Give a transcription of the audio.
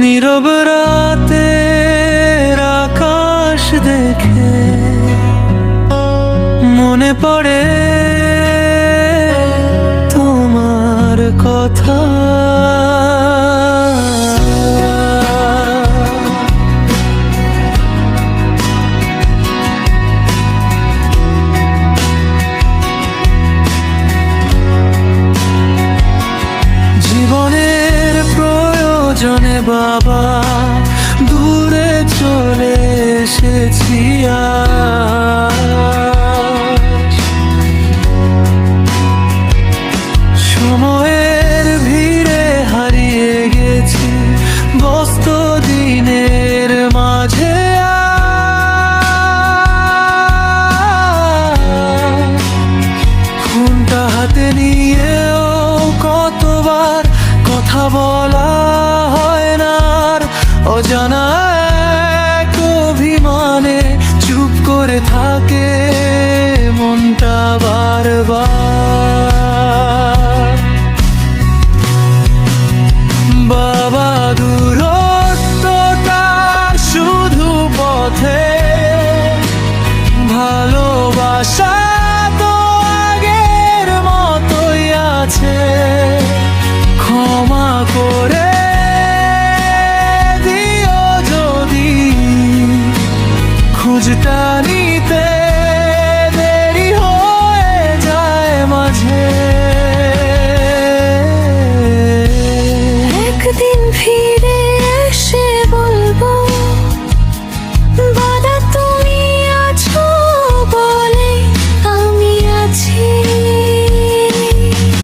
নীরব রাতের আকাশ দেখে মনে পড়ে তোমার কথা। জীবনের প্রয়োজনে বাবা দূরে চলে এসেছি আজ। সময়ের ভিড়ে হারিয়ে গেছি ব্যস্ত দিনের মাঝে ফোনটা হাতে নিয়েও কতবার কথা বলা হয় না, অজানা